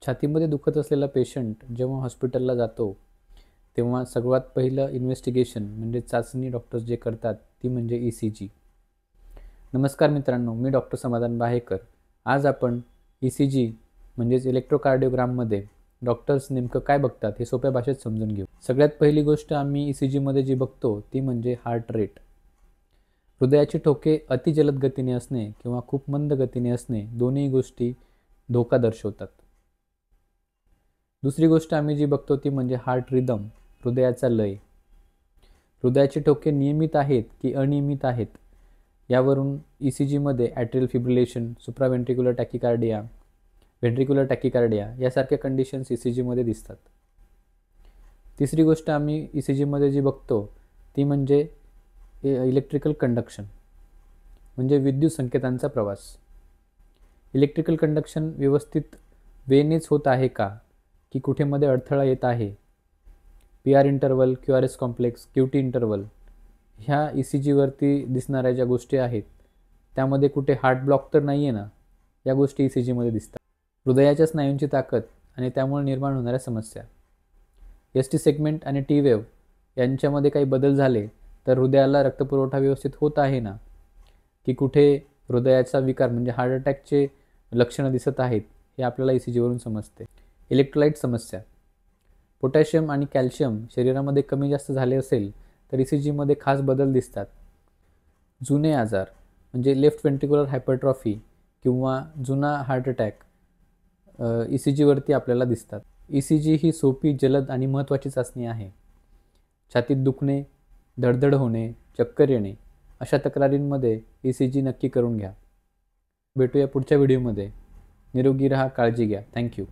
छातीमध्ये दुखत असलेला पेशंट जेव्हा हॉस्पिटलला जातो तेव्हा सर्वात पहिलं इन्व्हेस्टिगेशन म्हणजे चाचणी डॉक्टर्स जे करतात ती म्हणजे ECG. नमस्कार मित्रांनो, मी डॉक्टर समाधान बाहेकर. आज आपण ECG म्हणजेच इलेक्ट्रोकार्डिओग्राममध्ये डॉक्टर्स नेमकं काय बघतात हे सोप्या भाषेत समजून घेऊ. सगळ्यात पहिली गोष्ट आम्ही ECGमध्ये जी बघतो ती म्हणजे हार्ट रेट. हृदयाची ठोके अतिजलद गतीने असणे किंवा खूप मंद गतीने असणे दोन्ही गोष्टी धोका दर्शवतात. दुसरी गोष्ट आम्ही जी बघतो ती म्हणजे हार्ट रिदम, हृदयाचा लय. हृदयाचे ठोके नियमित आहेत की अनियमित आहेत यावरून ECGमध्ये ॲट्रियल फिब्रिलेशन, सुप्राव्हेंट्रिक्युलर टॅकिकार्डिया, व्हेंट्रिक्युलर टॅकिकार्डिया यासारख्या कंडिशन्स ECGमध्ये दिसतात. तिसरी गोष्ट आम्ही ECGमध्ये जी बघतो ती म्हणजे इलेक्ट्रिकल कंडक्शन म्हणजे विद्युत संकेतांचा प्रवास. इलेक्ट्रिकल कंडक्शन व्यवस्थित वेनेच होत आहे का की कुठे मध्ये अडथळा येत आहे. PR interval, QRS complex, QT interval ह्या ECGवरती दिसणाऱ्या ज्या गोष्टी आहेत त्यामध्ये कुठे हार्ट ब्लॉक तर नाही आहे ना, या गोष्टी ECGमध्ये दिसतात. हृदयाच्या स्नायूंची ताकद आणि त्यामुळे निर्माण होणाऱ्या समस्या. ST सेगमेंट आणि T वेव्ह यांच्यामध्ये काही बदल झाले तर हृदयाला रक्तपुरवठा व्यवस्थित होत आहे ना, की कुठे हृदयाचा विकार म्हणजे हार्ट अटॅकचे लक्षणं दिसत आहेत हे आपल्याला ECGवरून समजते. इलेक्ट्रोलाइट समस्या. पोटॅशियम आणि कॅल्शियम शरीरामध्ये कमी जास्त झाले असेल तर ECGमध्ये खास बदल दिसतात. जुने आजार म्हणजे लेफ्ट व्हेंट्रिक्युलर हायपरट्रॉफी किंवा जुना हार्ट अटॅक ECGवरती आपल्याला दिसतात. ECG ही सोपी, जलद आणि महत्त्वाची चाचणी आहे. छातीत दुखणे, धडधड होणे, चक्कर येणे अशा तक्रारींमध्ये ECG नक्की करून घ्या. भेटूया पुढच्या व्हिडिओमध्ये. निरोगी राहा, काळजी घ्या. थँक्यू.